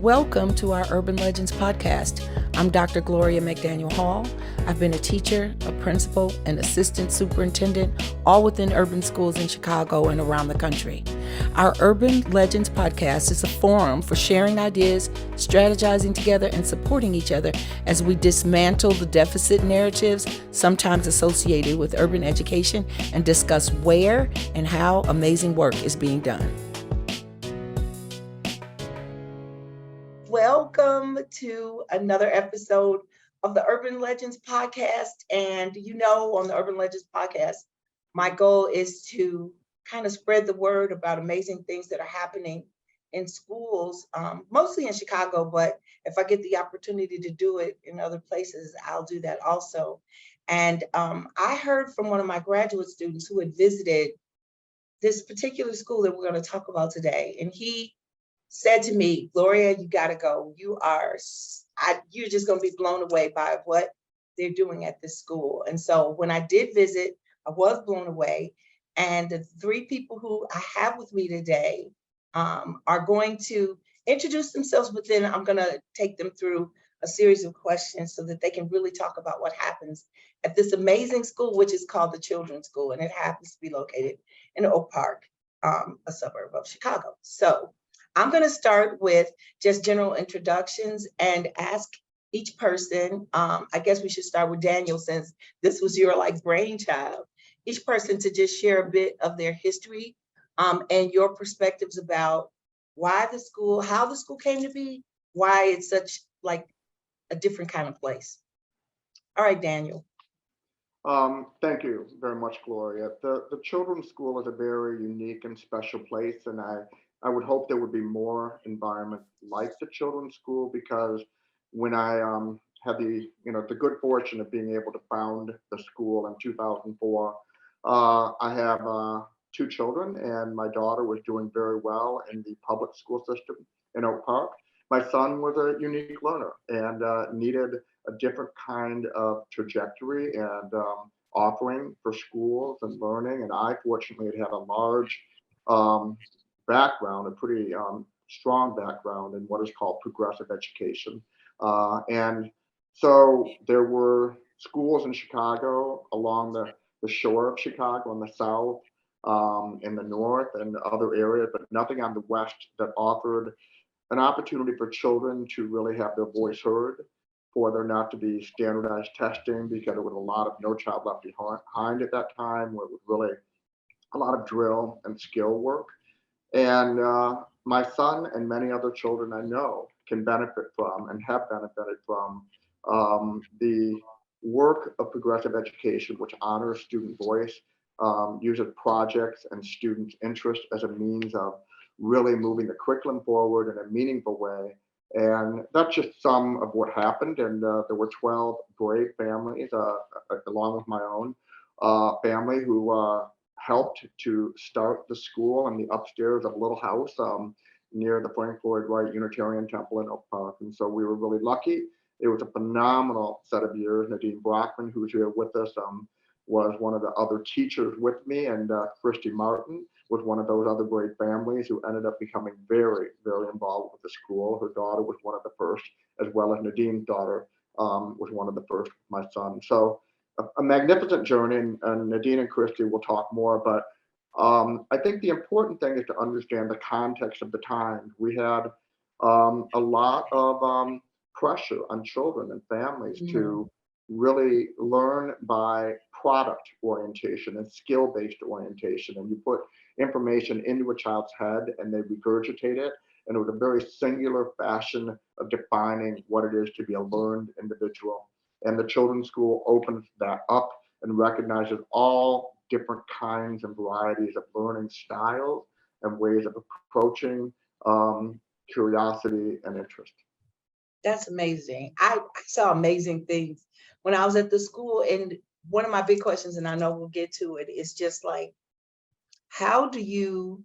Welcome to our Urban Legends podcast. I'm Dr. Gloria McDaniel Hall. I've been a teacher, a principal, and assistant superintendent, all within urban schools in Chicago and around the country. Our Urban Legends podcast is a forum for sharing ideas, strategizing together, and supporting each other as we dismantle the deficit narratives sometimes associated with urban education and discuss where and how amazing work is being done. Welcome to another episode of the Urban Legends podcast. And on the Urban Legends podcast, my goal is to kind of spread the word about amazing things that are happening in schools, mostly in Chicago, but if I get the opportunity to do it in other places, I'll do that also. And I heard from one of my graduate students who had visited this particular school that we're going to talk about today. And he said to me, Gloria, you got to go. You're just going to be blown away by what they're doing at this school. And so when I did visit, I was blown away. And the three people who I have with me today are going to introduce themselves, but then I'm going to take them through a series of questions so that they can really talk about what happens at this amazing school, which is called the Children's School. And it happens to be located in Oak Park, a suburb of Chicago. So I'm going to start with just general introductions and ask each person, I guess we should start with Daniel since this was your brainchild, each person to just share a bit of their history and your perspectives about why the school, how the school came to be, why it's such a different kind of place. All right, Daniel. Thank you very much, Gloria. The Children's School is a very unique and special place, and I would hope there would be more environments like the Children's School, because when I had the good fortune of being able to found the school in 2004, I have two children, and my daughter was doing very well in the public school system in Oak Park. My son was a unique learner and needed a different kind of trajectory and offering for schools and learning. And I fortunately had a large background, a pretty strong background in what is called progressive education. And so there were schools in Chicago along the shore of Chicago in the south, in the north and other areas, but nothing on the west that offered an opportunity for children to really have their voice heard, for there not to be standardized testing, because there was a lot of No Child Left Behind at that time, where it was really a lot of drill and skill work. And my son and many other children I know can benefit from and have benefited from the work of progressive education, which honors student voice, uses projects and student interest as a means of really moving the curriculum forward in a meaningful way. And that's just some of what happened. And there were 12 brave families, along with my own family, who helped to start the school in the upstairs of a little house near the Frank Lloyd Wright Unitarian Temple in Oak Park. And so we were really lucky. It was a phenomenal set of years. Nadine Brockman, who's here with us, was one of the other teachers with me, and Christy Martin was one of those other great families who ended up becoming very, very involved with the school. Her daughter was one of the first, as well as Nadine's daughter was one of the first, my son. So a magnificent journey, and Nadine and Christy will talk more, but I think the important thing is to understand the context of the time. We had a lot of pressure on children and families to really learn by product orientation and skill-based orientation. And you put information into a child's head and they regurgitate it. And it was a very singular fashion of defining what it is to be a learned individual. And the Children's School opens that up and recognizes all different kinds and varieties of learning styles and ways of approaching curiosity and interest. That's amazing. I saw amazing things when I was at the school. And one of my big questions, and I know we'll get to it, is just how do you,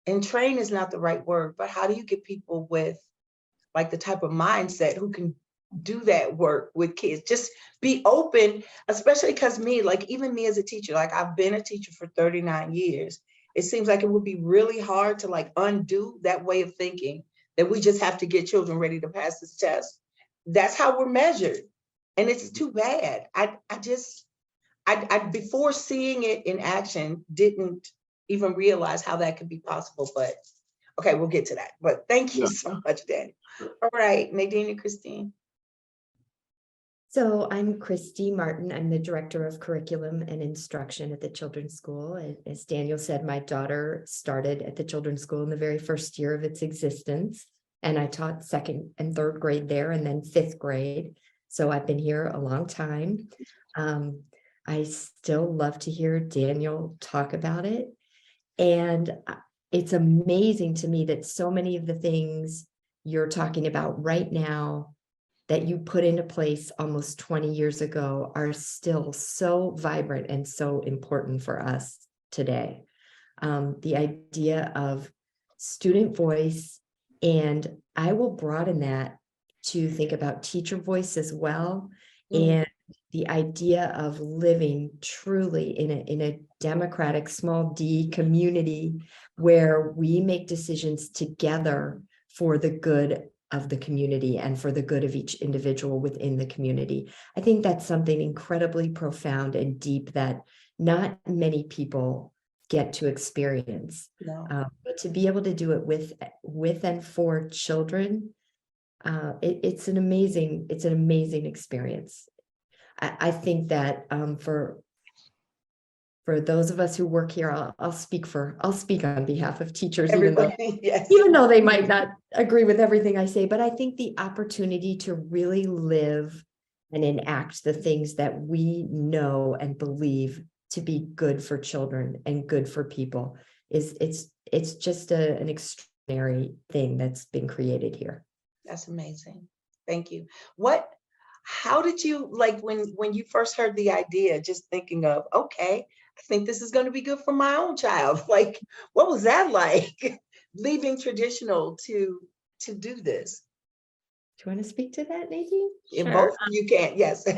and train is not the right word, but how do you get people with the type of mindset who can do that work with kids? Just be open, especially because even me as a teacher, I've been a teacher for 39 years. It seems like it would be really hard to undo that way of thinking that we just have to get children ready to pass this test. That's how we're measured. And it's too bad. I before seeing it in action, didn't even realize how that could be possible. But okay, we'll get to that. But thank you so much, Danny. All right, Nadine and Christine. So I'm Christy Martin. I'm the Director of Curriculum and Instruction at the Children's School. As Daniel said, my daughter started at the Children's School in the very first year of its existence, and I taught 2nd and 3rd grade there, and then 5th grade. So I've been here a long time. I still love to hear Daniel talk about it. And it's amazing to me that so many of the things you're talking about right now that you put into place almost 20 years ago are still so vibrant and so important for us today. The idea of student voice, and I will broaden that to think about teacher voice as well, and the idea of living truly in a democratic small d community where we make decisions together for the good of the community and for the good of each individual within the community. I think that's something incredibly profound and deep that not many people get to experience. No. But to be able to do it with and for children, it's an amazing experience. I think that for those of us who work here, I'll speak on behalf of teachers, Everybody, yes. even though they might not agree with everything I say, but I think the opportunity to really live and enact the things that we know and believe to be good for children and good for people it's just an extraordinary thing that's been created here. That's amazing. Thank you. How did you, like, when you first heard the idea, just thinking of, okay, I think this is going to be good for my own child. Like, what was that like? Leaving traditional to do this? Do you want to speak to that, Nadine? In Sure. both, you can, yes.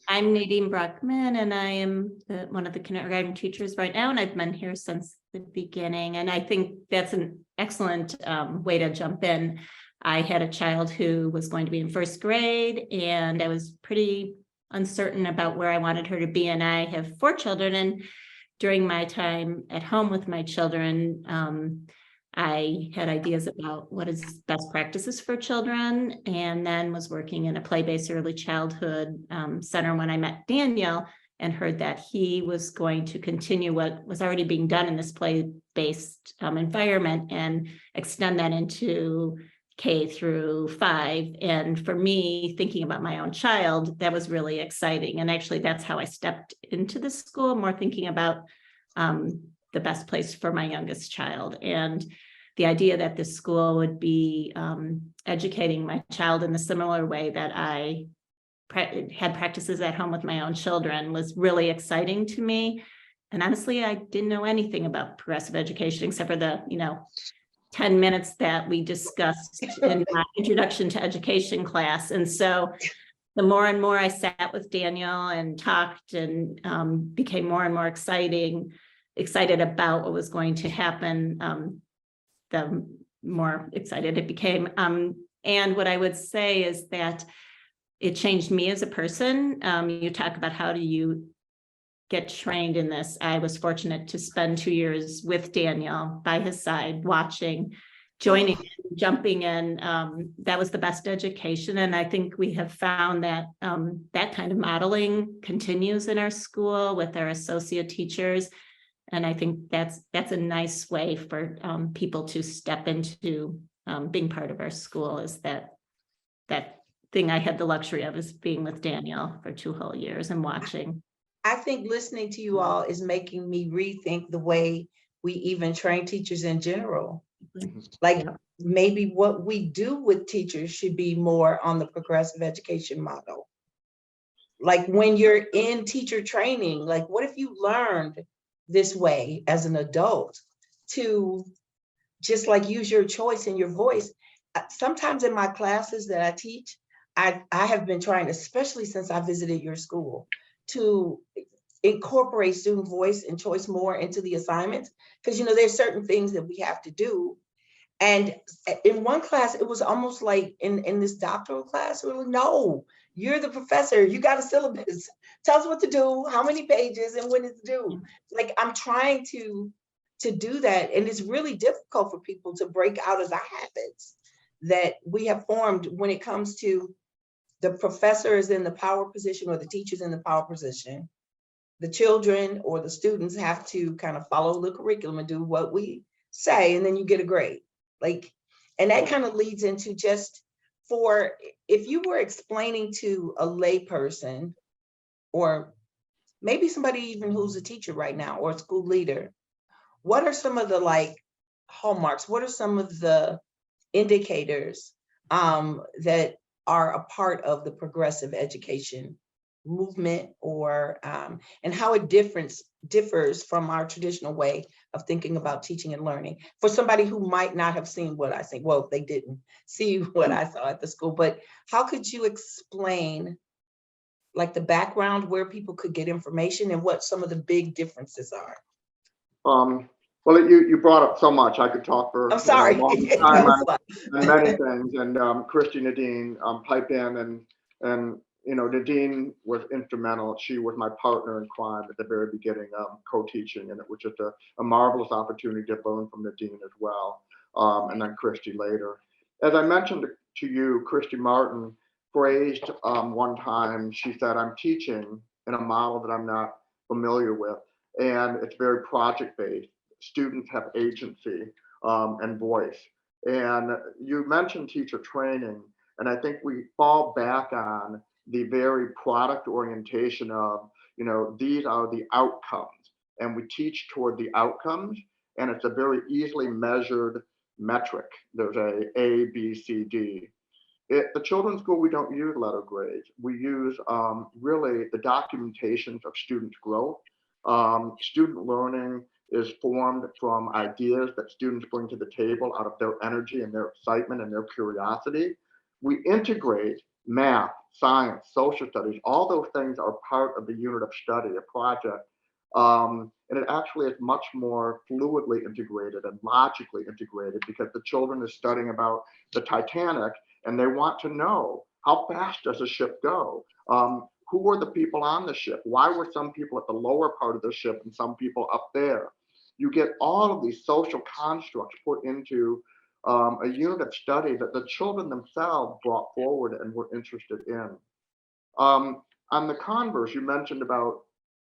I'm Nadine Brockman, and I am one of the kindergarten teachers right now, and I've been here since the beginning. And I think that's an excellent way to jump in. I had a child who was going to be in 1st grade, and I was pretty uncertain about where I wanted her to be. And I have 4 children, and during my time at home with my children, I had ideas about what is best practices for children, and then was working in a play-based early childhood center when I met Daniel and heard that he was going to continue what was already being done in this play-based environment and extend that into K through 5. And for me, thinking about my own child, that was really exciting. And actually, that's how I stepped into the school, more thinking about the best place for my youngest child. And the idea that this school would be educating my child in the similar way that I had practices at home with my own children was really exciting to me. And honestly, I didn't know anything about progressive education except for the, 10 minutes that we discussed in my introduction to education class. And so the more and more I sat with Daniel and talked and became more and more excited about what was going to happen, the more excited it became. And what I would say is that it changed me as a person. You talk about how do you get trained in this. I was fortunate to spend 2 years with Daniel by his side, watching, joining, jumping in. That was the best education. And I think we have found that that kind of modeling continues in our school with our associate teachers. And I think that's a nice way for people to step into being part of our school, is that thing I had the luxury of, is being with Daniel for 2 whole years and watching. I think listening to you all is making me rethink the way we even train teachers in general. Like, maybe what we do with teachers should be more on the progressive education model. Like, when you're in teacher training, like, what if you learned this way as an adult to just like use your choice and your voice? Sometimes in my classes that I teach, I have been trying, especially since I visited your school, to incorporate student voice and choice more into the assignments, because there's certain things that we have to do, And in one class, it was almost like in this doctoral class, we were like, no, you're the professor, you got a syllabus. Tell us what to do, how many pages, and when it's due. Like, I'm trying to do that. And it's really difficult for people to break out of the habits that we have formed when it comes to the professor is in the power position or the teacher's in the power position. The children or the students have to kind of follow the curriculum and do what we say, and then you get a grade. Like, and that kind of leads into just for, if you were explaining to a lay person, or maybe somebody even who's a teacher right now or a school leader, what are some of the like hallmarks? What are some of the indicators that are a part of the progressive education movement, or and how it differs from our traditional way of thinking about teaching and learning, for somebody who might not have seen what I see? Well, they didn't see what I saw at the school, but how could you explain like the background, where people could get information, and what some of the big differences are? Well, you brought up so much. I could talk for I'm sorry. a long time on many things. And Christy, Nadine, pipe in, and Nadine was instrumental. She was my partner in crime at the very beginning, co-teaching, and it was just a marvelous opportunity to learn from Nadine as well. And then Christy later. As I mentioned to you, Christy Martin phrased one time, she said, "I'm teaching in a model that I'm not familiar with, and it's very project-based. Students have agency and voice." And you mentioned teacher training, and I think we fall back on the very product orientation of, these are the outcomes, and we teach toward the outcomes, and it's a very easily measured metric. There's A, B, C, D. At the children's school, we don't use letter grades. We use really the documentations of students' growth. Student learning is formed from ideas that students bring to the table out of their energy and their excitement and their curiosity. We integrate math, science, social studies. All those things are part of the unit of study, a project. And it actually is much more fluidly integrated and logically integrated, because the children are studying about the Titanic, and they want to know, how fast does a ship go? Who were the people on the ship? Why were some people at the lower part of the ship and some people up there? You get all of these social constructs put into a unit of study that the children themselves brought forward and were interested in. On the converse, you mentioned about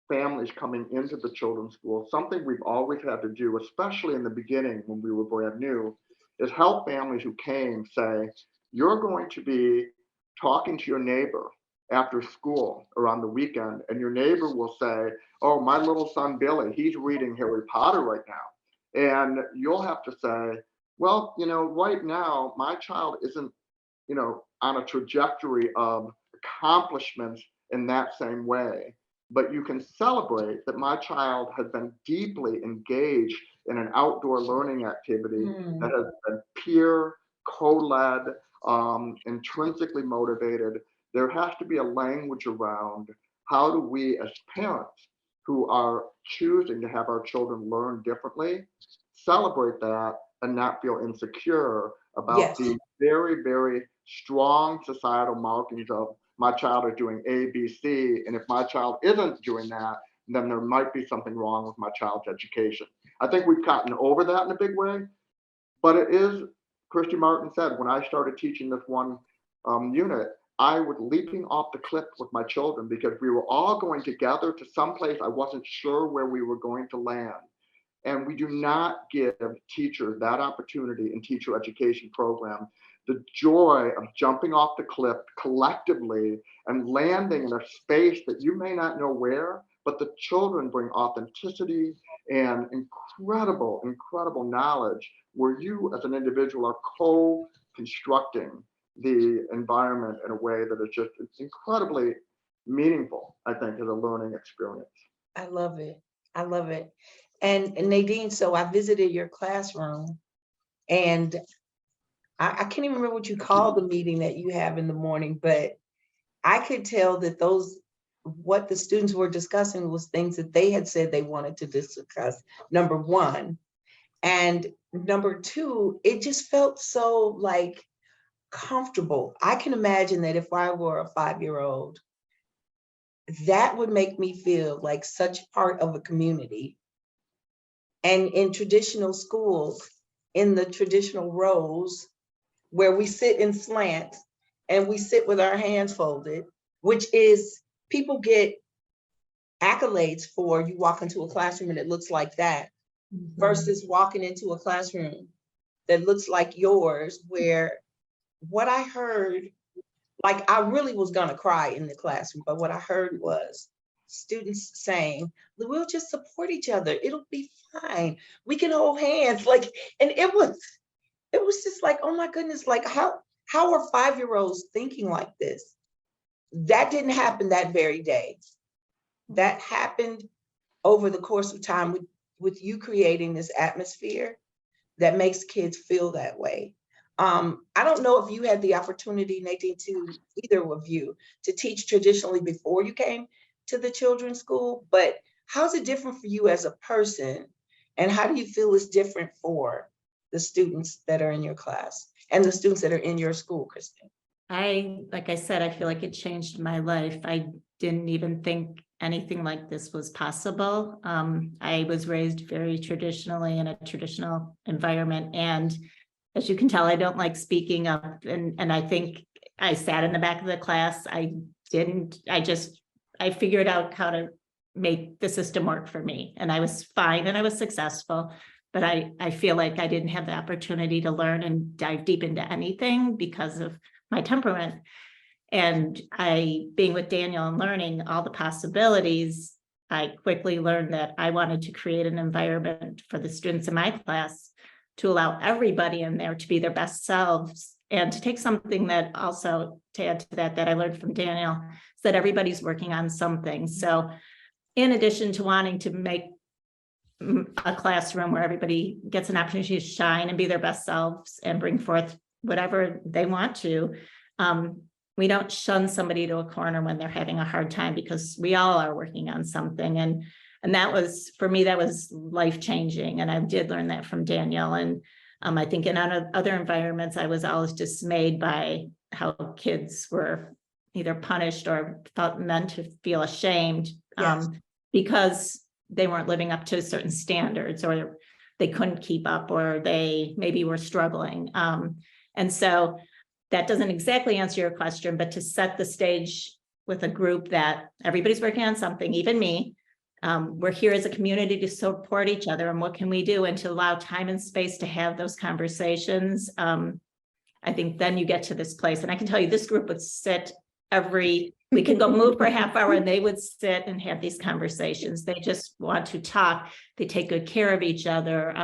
families coming into the children's school. Something we've always had to do, especially in the beginning when we were brand new, is help families who came say, you're going to be talking to your neighbor after school or on the weekend, and your neighbor will say, oh, my little son Billy, he's reading Harry Potter right now. And you'll have to say, well, right now my child isn't, on a trajectory of accomplishments in that same way. But you can celebrate that my child has been deeply engaged in an outdoor learning activity that has been peer, co-led, intrinsically motivated. There has to be a language around how do we as parents who are choosing to have our children learn differently celebrate that and not feel insecure about the very, very strong societal markings of my child is doing A, B, C, and if my child isn't doing that, then there might be something wrong with my child's education. I think we've gotten over that in a big way, but it is, Christy Martin said, when I started teaching this one unit, I was leaping off the cliff with my children because we were all going together to someplace I wasn't sure where we were going to land. And we do not give teachers that opportunity in teacher education program. The joy of jumping off the cliff collectively and landing in a space that you may not know where, but the children bring authenticity and incredible, incredible knowledge where you as an individual are co-constructing the environment in a way that is just, it's incredibly meaningful, I think, as a learning experience. I love it. I love it. And Nadine, so I visited your classroom, and I can't even remember what you call the meeting that you have in the morning, but I could tell that what the students were discussing was things that they had said they wanted to discuss, number one. And number two, it just felt so like comfortable. I can imagine that if I were a 5-year-old, that would make me feel like such part of a community. And in traditional schools, in the traditional rows where we sit in slants and we sit with our hands folded, which is people get accolades for you walk into a classroom and it looks like that, versus walking into a classroom that looks like yours, where what I heard, like I really was gonna cry in the classroom, but what I heard was students saying, we'll just support each other. It'll be fine. We can hold hands. Like, and it was just like, oh my goodness, like how are 5-year-olds thinking like this? That didn't happen that very day. That happened over the course of time with you creating this atmosphere that makes kids feel that way. I don't know if you had the opportunity, Nadine, to either of you, to teach traditionally before you came to the children's school, but how's it different for you as a person? And how do you feel it's different for the students that are in your class and the students that are in your school, Christy? Like I said, I feel like it changed my life. I didn't even think anything like this was possible. I was raised very traditionally in a traditional environment. And as you can tell, I don't like speaking up. And I think I sat in the back of the class. I figured out how to make the system work for me. And I was fine and I was successful. But I feel like I didn't have the opportunity to learn and dive deep into anything because of my temperament. And being with Daniel and learning all the possibilities, I quickly learned that I wanted to create an environment for the students in my class to allow everybody in there to be their best selves, and to take something that also, to add to that I learned from Daniel, is that everybody's working on something. So in addition to wanting to make a classroom where everybody gets an opportunity to shine and be their best selves and bring forth whatever they want to, we don't shun somebody to a corner when they're having a hard time, because we all are working on something. And that was, for me, that was life-changing. And I did learn that from Daniel. And I think in other environments, I was always dismayed by how kids were either punished or meant to feel ashamed, Yes. because they weren't living up to certain standards, or they couldn't keep up, or they maybe were struggling. And so that doesn't exactly answer your question, but to set the stage with a group that everybody's working on something, even me, we're here as a community to support each other, and what can we do, and to allow time and space to have those conversations. I think then you get to this place, and I can tell you this group would sit we could go move for a half hour and they would sit and have these conversations. They just want to talk. They take good care of each other.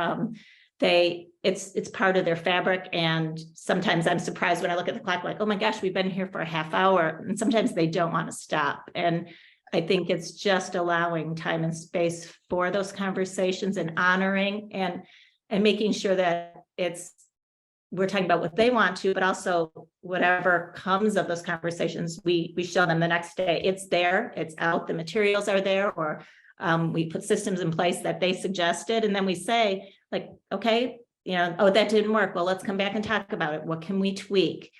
It's part of their fabric. And sometimes I'm surprised when I look at the clock, like, oh my gosh, we've been here for a half hour. And sometimes they don't want to stop. And I think it's just allowing time and space for those conversations, and honoring and making sure that we're talking about what they want to, but also whatever comes of those conversations, we show them the next day. It's there, it's out, the materials are there, or we put systems in place that they suggested. And then we say, like, okay, oh, that didn't work. Well, let's come back and talk about it. What can we tweak?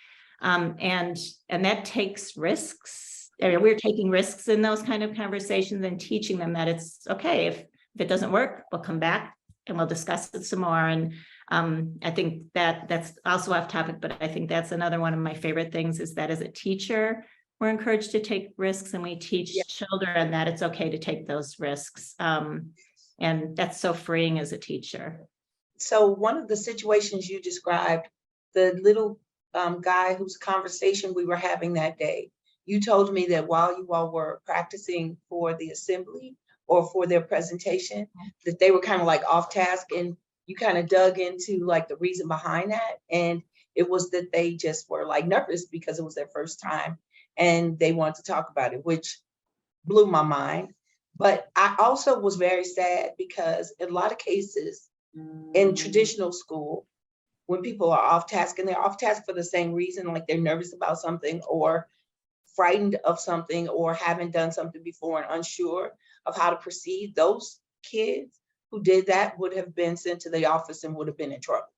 And that takes risks. I mean, we're taking risks in those kind of conversations and teaching them that it's okay. If it doesn't work, we'll come back and we'll discuss it some more. And I think that's also off topic, but I think that's another one of my favorite things, is that as a teacher, we're encouraged to take risks, and we teach children that it's okay to take those risks. And that's so freeing as a teacher. So one of the situations you described, the little guy whose conversation we were having that day, you told me that while you all were practicing for the assembly or for their presentation, that they were kind of like off task, and you kind of dug into like the reason behind that. And it was that they just were like nervous because it was their first time and they wanted to talk about it, which blew my mind. But I also was very sad because in a lot of cases in traditional school, when people are off task, and they're off task for the same reason, like they're nervous about something or frightened of something or haven't done something before and unsure of how to proceed, those kids who did that would have been sent to the office and would have been in trouble.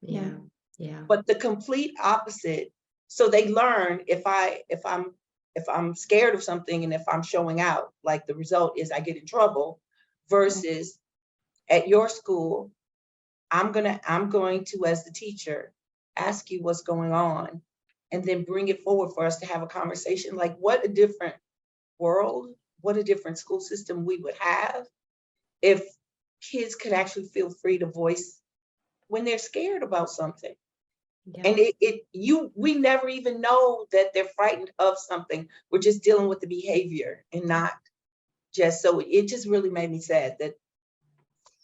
Yeah, yeah. But the complete opposite. So they learn if I'm scared of something and if I'm showing out, like the result is I get in trouble, versus at your school, I'm going to, as the teacher, ask you what's going on and then bring it forward for us to have a conversation. Like, what a different world, what a different school system we would have if kids could actually feel free to voice when they're scared about something. Yeah. And we never even know that they're frightened of something. We're just dealing with the behavior and not just, so it just really made me sad that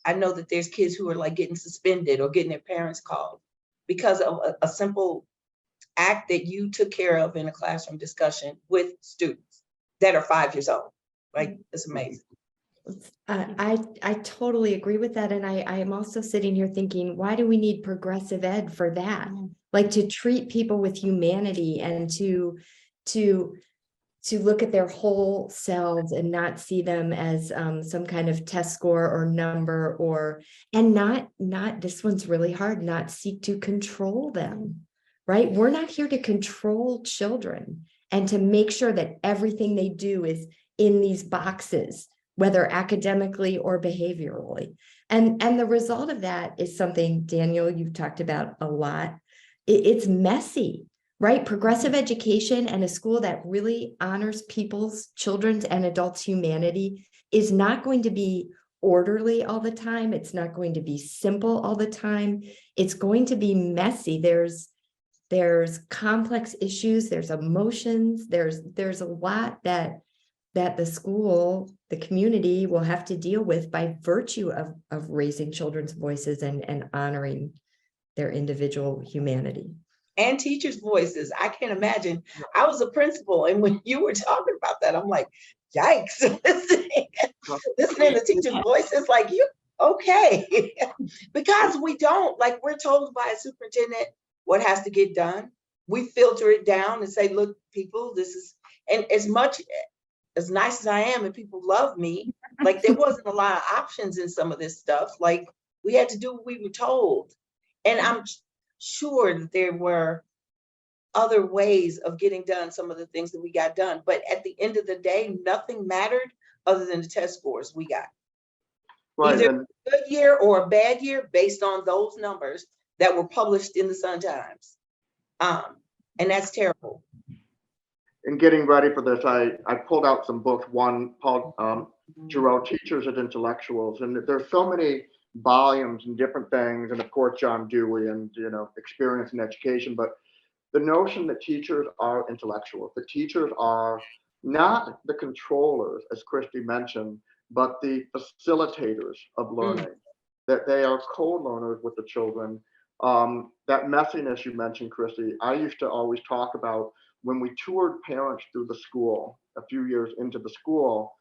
I know that there's kids who are like getting suspended or getting their parents called because of a simple act that you took care of in a classroom discussion with students that are 5 years old. Like, it's amazing. I totally agree with that. And I am also sitting here thinking, why do we need progressive ed for that? Like, to treat people with humanity and to look at their whole selves and not see them as some kind of test score or number, and not this one's really hard, not seek to control them, right? We're not here to control children and to make sure that everything they do is in these boxes, whether academically or behaviorally. And the result of that is something, Daniel, you've talked about a lot. It's messy, right? Progressive education and a school that really honors people's, children's and adults' humanity is not going to be orderly all the time. It's not going to be simple all the time. It's going to be messy. There's complex issues, there's emotions, there's a lot that the school, the community will have to deal with by virtue of raising children's voices and honoring their individual humanity. And teachers' voices. I can't imagine. I was a principal, and when you were talking about that, I'm like, yikes. Listening to teachers' voices, like, you okay. Because we don't, like, we're told by a superintendent what has to get done. We filter it down and say, look, people, this is, and as nice as I am and people love me, like, there wasn't a lot of options in some of this stuff. Like, we had to do what we were told. And I'm sure that there were other ways of getting done some of the things that we got done. But at the end of the day, nothing mattered other than the test scores we got. Right. Either a good year or a bad year based on those numbers that were published in the Sun-Times. And that's terrible. In getting ready for this, I pulled out some books, one called Jerome, Teachers as Intellectuals. And there's so many volumes and different things. And of course, John Dewey and, experience in education. But the notion that teachers are intellectuals, that teachers are not the controllers, as Christy mentioned, but the facilitators of learning, that they are co-learners with the children. That messiness you mentioned, Christy, I used to always talk about when we toured parents through the school, a few years into the school,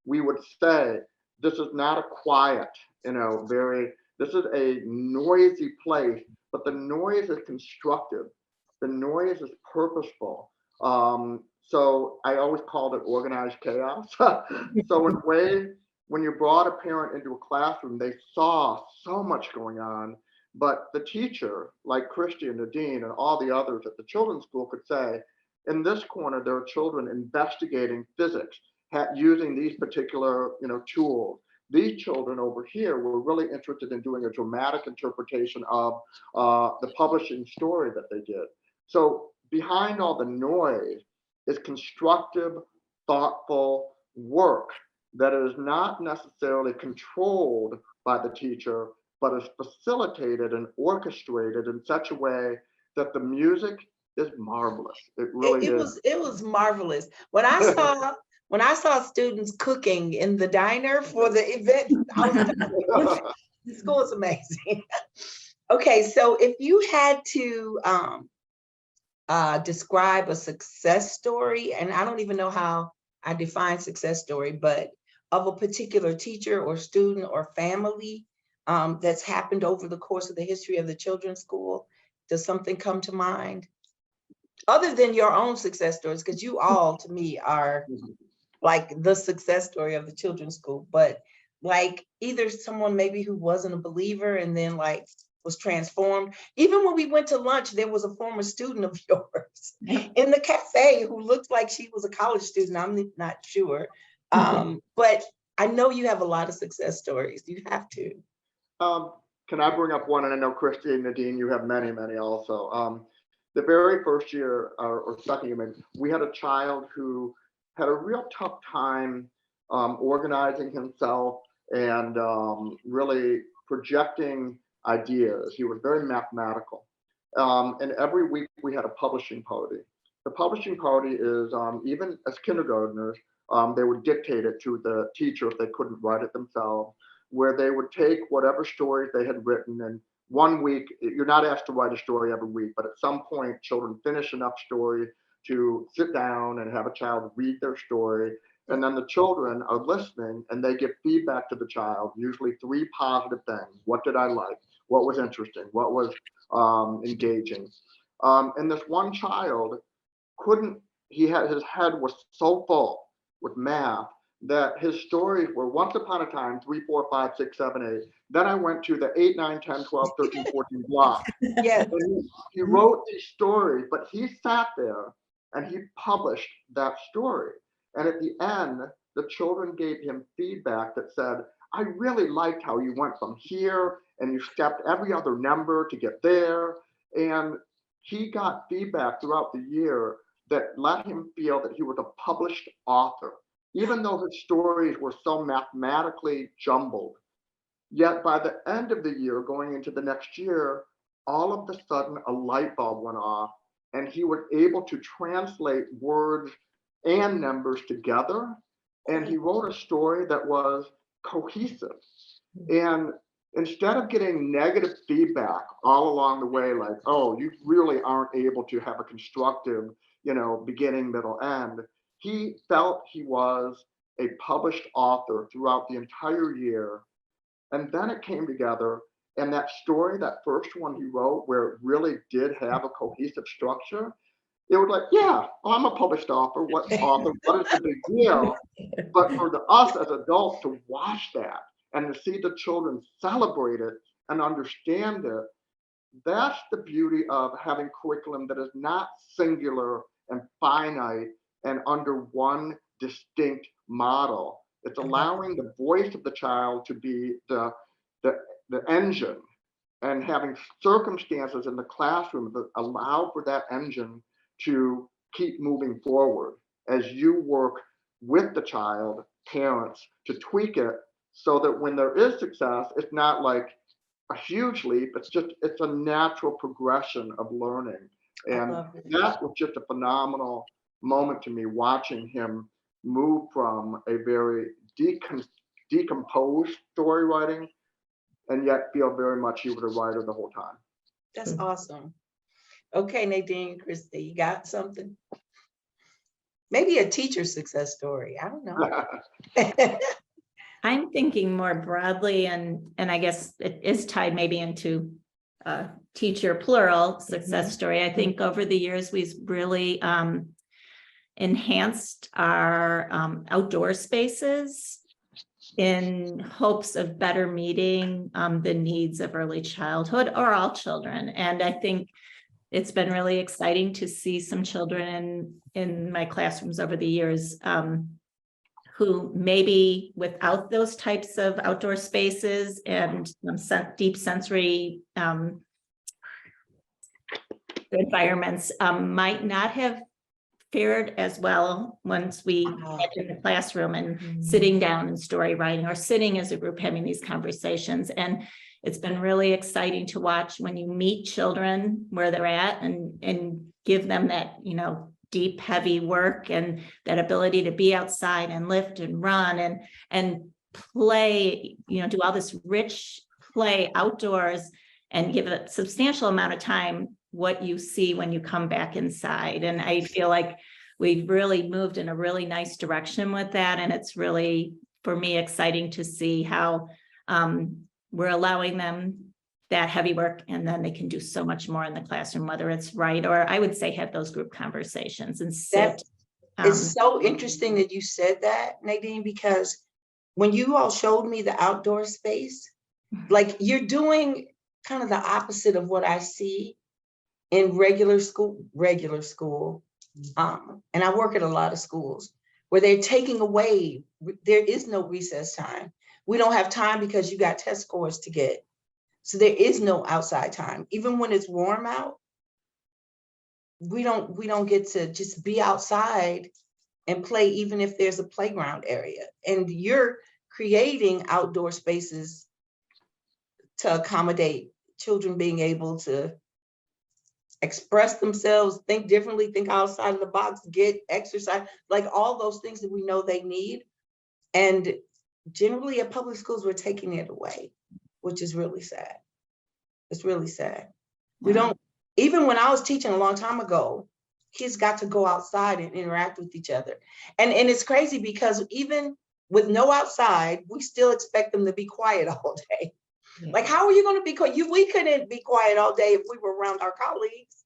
we would say, this is not a quiet, this is a noisy place, but the noise is constructive. The noise is purposeful. So I always called it organized chaos. So in a way, when you brought a parent into a classroom, they saw so much going on, but the teacher, like Christy and Nadine and all the others at the children's school, could say, in this corner, there are children investigating physics, using these particular tools. These children over here were really interested in doing a dramatic interpretation of the publishing story that they did. So behind all the noise is constructive, thoughtful work that is not necessarily controlled by the teacher, but is facilitated and orchestrated in such a way that the music is marvelous. It really is. It was marvelous. When I saw students cooking in the diner for the event, I was the school is amazing. Okay, so if you had to describe a success story, and I don't even know how I define success story, but of a particular teacher or student or family that's happened over the course of the history of the children's school, does something come to mind? Other than your own success stories, because you all, to me, are like the success story of the children's school, but like either someone maybe who wasn't a believer and then like was transformed. Even when we went to lunch, there was a former student of yours in the cafe who looked like she was a college student. I'm not sure. But I know you have a lot of success stories. You have to. Can I bring up one? And I know Christy and Nadine, you have many, many also. The very first year or second year, maybe, we had a child who had a real tough time organizing himself and really projecting ideas. He was very mathematical. And every week we had a publishing party. The publishing party is, even as kindergartners, they would dictate it to the teacher if they couldn't write it themselves, where they would take whatever stories they had written, and 1 week, you're not asked to write a story every week, but at some point, children finish enough story to sit down and have a child read their story. And then the children are listening and they give feedback to the child, usually 3 positive things. What did I like? What was interesting? What was engaging? And this one child his head was so full with math that his stories were once upon a time 3, 4, 5, 6, 7, 8. Then I went to the 8, 9, 10, 12, 13, 14 block. Yes. He wrote these stories, but he sat there and he published that story. And at the end, the children gave him feedback that said, I really liked how you went from here and you stepped every other number to get there. And he got feedback throughout the year that let him feel that he was a published author, even though his stories were so mathematically jumbled. Yet by the end of the year, going into the next year, all of a sudden a light bulb went off and he was able to translate words and numbers together. And he wrote a story that was cohesive. And instead of getting negative feedback all along the way, like, oh, you really aren't able to have a constructive, beginning, middle, end, he felt he was a published author throughout the entire year. And then it came together, and that story, that first one he wrote, where it really did have a cohesive structure, it was like, yeah, I'm a published author. What is the big deal? But for us as adults to watch that and to see the children celebrate it and understand it, that's the beauty of having curriculum that is not singular and finite and under one distinct model. It's allowing the voice of the child to be the engine, and having circumstances in the classroom that allow for that engine to keep moving forward as you work with the child, parents, to tweak it so that when there is success, it's not like a huge leap, it's a natural progression of learning. And that was just a phenomenal moment to me, watching him move from a very decomposed story writing and yet feel very much he was a writer the whole time. That's awesome. Okay, Nadine, Christy, you got something? Maybe a teacher success story. I don't know. I'm thinking more broadly, and I guess it is tied maybe into teacher plural success story. I think over the years we've really enhanced our outdoor spaces in hopes of better meeting the needs of early childhood or all children. And I think it's been really exciting to see some children in my classrooms over the years who maybe without those types of outdoor spaces and deep sensory environments might not have fared as well once we get in the classroom and sitting down and story writing or sitting as a group having these conversations. And it's been really exciting to watch when you meet children where they're at and give them that, deep, heavy work and that ability to be outside and lift and run and play, do all this rich play outdoors and give a substantial amount of time what you see when you come back inside. And I feel like we've really moved in a really nice direction with that. And it's really, for me, exciting to see how we're allowing them that heavy work, and then they can do so much more in the classroom, whether it's right, or I would say have those group conversations and sit. It's so interesting that you said that, Nadine, because when you all showed me the outdoor space, like you're doing kind of the opposite of what I see in regular school. And I work at a lot of schools where they're taking away, there is no recess time. We don't have time because you got test scores to get. So there is no outside time. Even when it's warm out, we don't get to just be outside and play, even if there's a playground area. And you're creating outdoor spaces to accommodate children being able to express themselves, think differently, think outside of the box, get exercise, like all those things that we know they need. And generally at public schools, we're taking it away, which is really sad. It's really sad. We don't, even when I was teaching a long time ago, kids got to go outside and interact with each other. And it's crazy because even with no outside, we still expect them to be quiet all day. Yeah. Like, how are you going to be quiet? We couldn't be quiet all day if we were around our colleagues.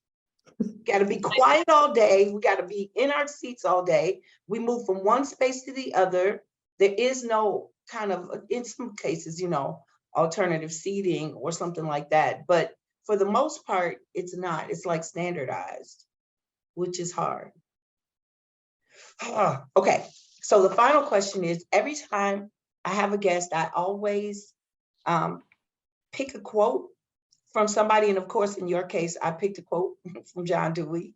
Got to be quiet all day. We got to be in our seats all day. We move from one space to the other. There is no kind of, in some cases, alternative seating or something like that. But for the most part, it's not. It's like standardized, which is hard. Okay, so the final question is, every time I have a guest, I always pick a quote from somebody. And of course, in your case, I picked a quote from John Dewey.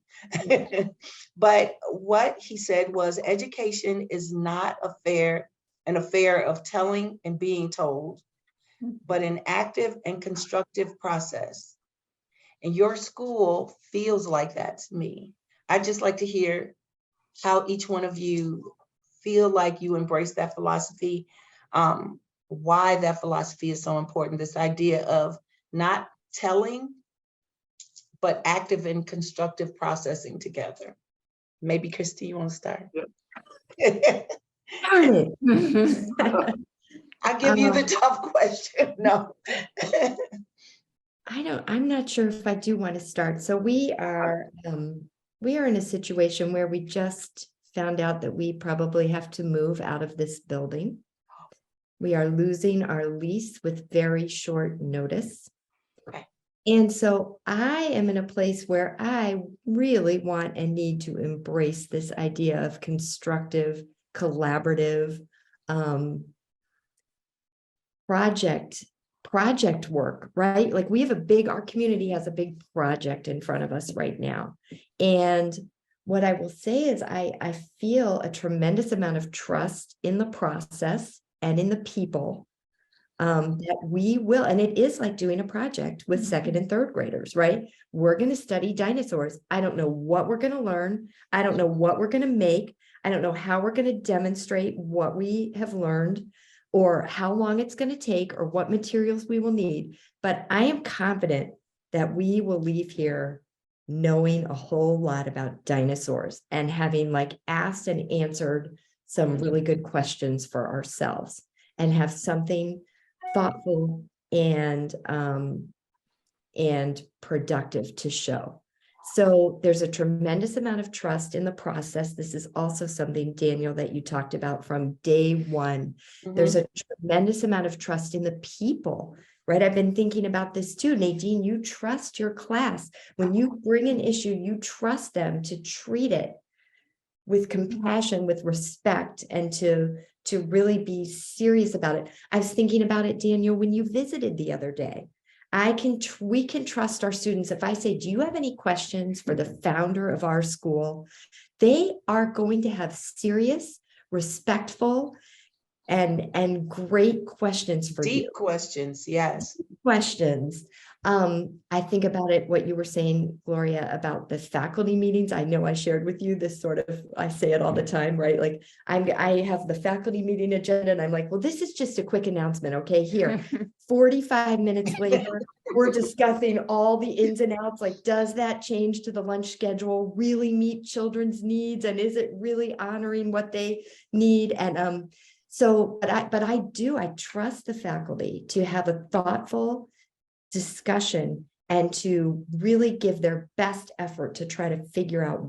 But what he said was, education is not an affair of telling and being told, but an active and constructive process. And your school feels like that to me. I'd just like to hear how each one of you feel like you embrace that philosophy, why that philosophy is so important, this idea of not telling, but active and constructive processing together. Maybe Christy, you want to start? Yeah. Darn it. I'll give you the tough question. No. I'm not sure if I do want to start. So we are in a situation where we just found out that we probably have to move out of this building. We are losing our lease with very short notice. Okay. And so I am in a place where I really want and need to embrace this idea of constructive, collaborative, project work, right? Like we have our community has a big project in front of us right now. And what I will say is I feel a tremendous amount of trust in the process and in the people that we will, and it is like doing a project with second and third graders, right? We're going to study dinosaurs. I don't know what we're going to learn. I don't know what we're going to make. I don't know how we're going to demonstrate what we have learned, or how long it's going to take, or what materials we will need. But I am confident that we will leave here knowing a whole lot about dinosaurs and having asked and answered some really good questions for ourselves, and have something thoughtful and productive to show. So there's a tremendous amount of trust in the process. This is also something, Daniel, that you talked about from day one. Mhm. There's a tremendous amount of trust in the people, right? I've been thinking about this too. Nadine, you trust your class. When you bring an issue, you trust them to treat it with compassion, with respect, and to really be serious about it. I was thinking about it, Daniel, when you visited the other day. We can trust our students. If I say, do you have any questions for the founder of our school? They are going to have serious, respectful, and great questions for you. Deep questions, yes. Questions. I think about it, what you were saying, Gloria, about the faculty meetings. I know I shared with you this sort of, I say it all the time, right? Like I have the faculty meeting agenda and I'm like, well, this is just a quick announcement. Okay, here, 45 minutes later, we're discussing all the ins and outs. Like, does that change to the lunch schedule really meet children's needs? And is it really honoring what they need? And but I trust the faculty to have a thoughtful discussion and to really give their best effort to try to figure out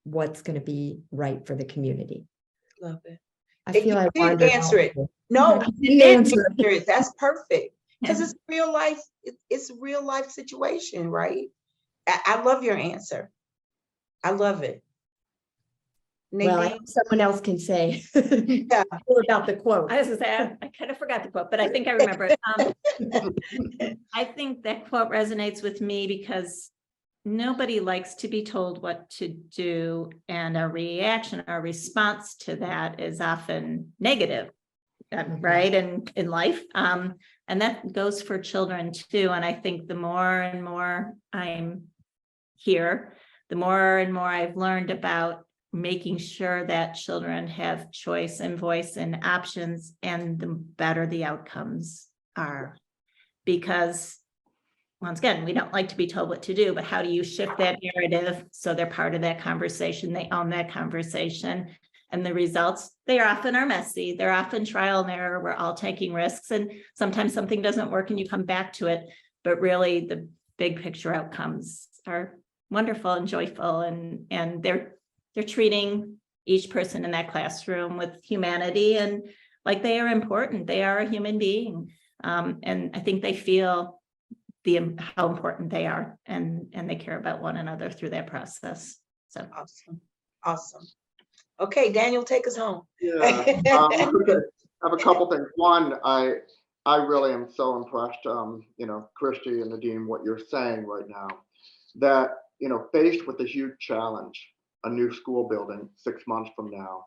what's going to be right for the community. Love it. I If feel you I didn't wandered answer off it, No, I you didn't did answer. answer it. That's perfect. Because it's real life, it's a real life situation, right? I love your answer. I love it. Well, I Nadine, hope someone else can say Yeah. more about the quote. I was gonna say, I kind of forgot the quote, but I think I remember it. I think that quote resonates with me because nobody likes to be told what to do, and our reaction, our response to that is often negative, right? And in life, and that goes for children too. And I think the more and more I'm here, the more and more I've learned about making sure that children have choice and voice and options, and the better the outcomes are. Because once again, we don't like to be told what to do, but how do you shift that narrative so they're part of that conversation, they own that conversation, and the results, they often are messy, they're often trial and error, we're all taking risks, and sometimes something doesn't work and you come back to it, but really the big picture outcomes are wonderful and joyful, and they're treating each person in that classroom with humanity and like they are important, they are a human being, and I think they feel how important they are, and they care about one another through that process. So awesome. Okay, Daniel, take us home. Yeah, I have a couple things. One, I really am so impressed, Christy and Nadine, what you're saying right now, that, faced with a huge challenge, a new school building 6 months from now,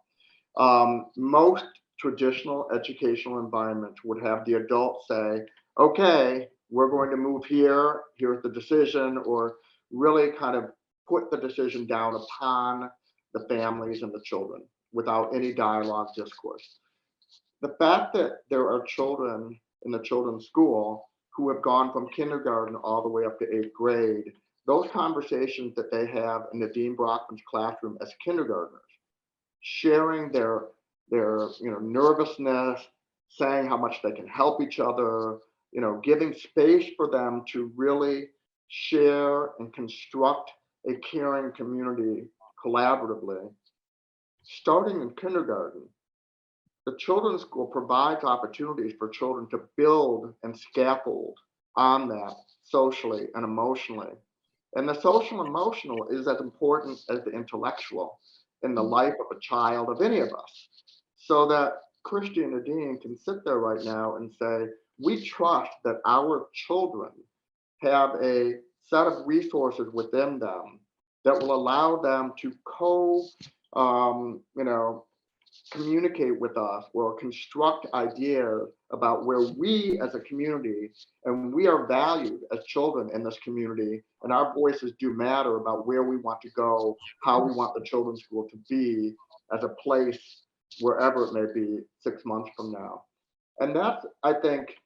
most traditional educational environments would have the adults say, okay, we're going to move here, here's the decision, or really kind of put the decision down upon the families and the children without any dialogue discourse. The fact that there are children in the children's school who have gone from kindergarten all the way up to 8th grade, those conversations that they have in Nadine Brockman's classroom as kindergartners, sharing their nervousness, saying how much they can help each other, giving space for them to really share and construct a caring community collaboratively. Starting in kindergarten, the children's school provides opportunities for children to build and scaffold on that socially and emotionally. And the social and emotional is as important as the intellectual in the life of a child, of any of us. So that Christy and Nadine can sit there right now and say, we trust that our children have a set of resources within them that will allow them to communicate with us or construct ideas about where we as a community, and we are valued as children in this community, and our voices do matter about where we want to go, how we want the children's school to be as a place, wherever it may be 6 months from now. And that's, I think,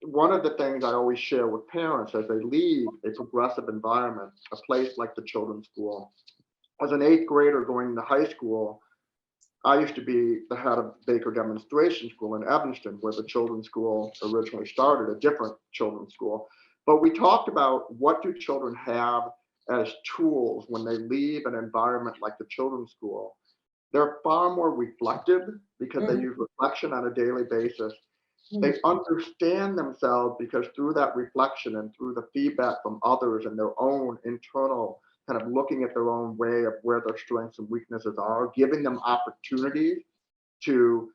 one of the things I always share with parents as they leave a progressive environment, a place like the children's school. As an 8th grader going to high school, I used to be the head of Baker Demonstration School in Evanston, where the children's school originally started, a different children's school. But we talked about what do children have as tools when they leave an environment like the children's school. They're far more reflective because they use reflection on a daily basis. They understand themselves because through that reflection and through the feedback from others and their own internal kind of looking at their own way of where their strengths and weaknesses are, giving them opportunities to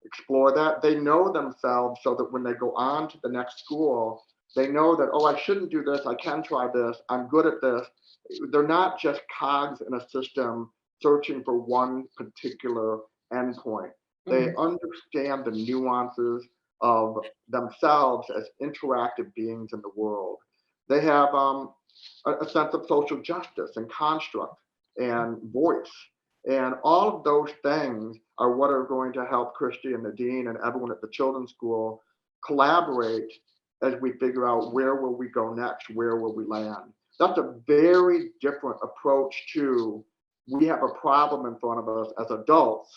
explore that. They know themselves so that when they go on to the next school, they know that, oh, I shouldn't do this, I can try this, I'm good at this. They're not just cogs in a system searching for one particular endpoint. They understand the nuances of themselves as interactive beings in the world. They have a sense of social justice and construct and voice. And all of those things are what are going to help Christy and Nadine and everyone at the children's school collaborate as we figure out where will we go next, where will we land. That's a very different approach to, we have a problem in front of us as adults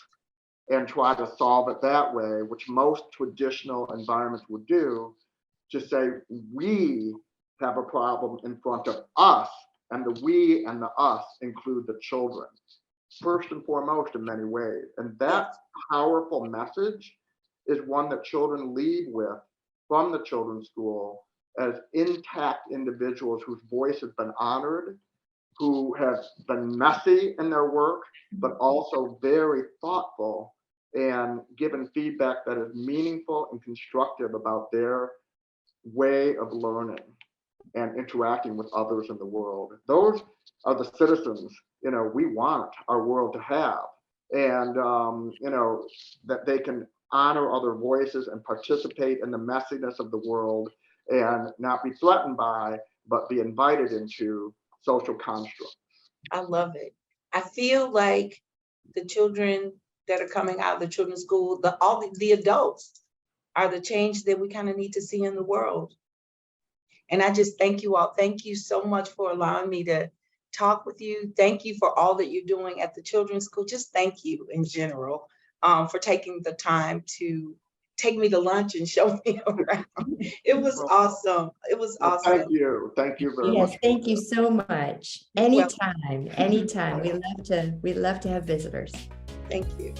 and try to solve it that way, which most traditional environments would do, to say we have a problem in front of us, and the we and the us include the children, first and foremost in many ways. And that powerful message is one that children leave with from the children's school as intact individuals whose voice has been honored, who have been messy in their work, but also very thoughtful and given feedback that is meaningful and constructive about their way of learning and interacting with others in the world. Those are the citizens, we want our world to have. And, that they can honor other voices and participate in the messiness of the world and not be threatened by, but be invited into social constructs. I love it. I feel like the children that are coming out of the children's school, the adults are the change that we kind of need to see in the world. And I just thank you all. Thank you so much for allowing me to talk with you. Thank you for all that you're doing at the children's school. Just thank you in general for taking the time to take me to lunch and show me around. It was awesome. It was awesome. Thank you. Thank you very much. Yes, thank you so much. You're welcome. Anytime. We love to have visitors. Thank you.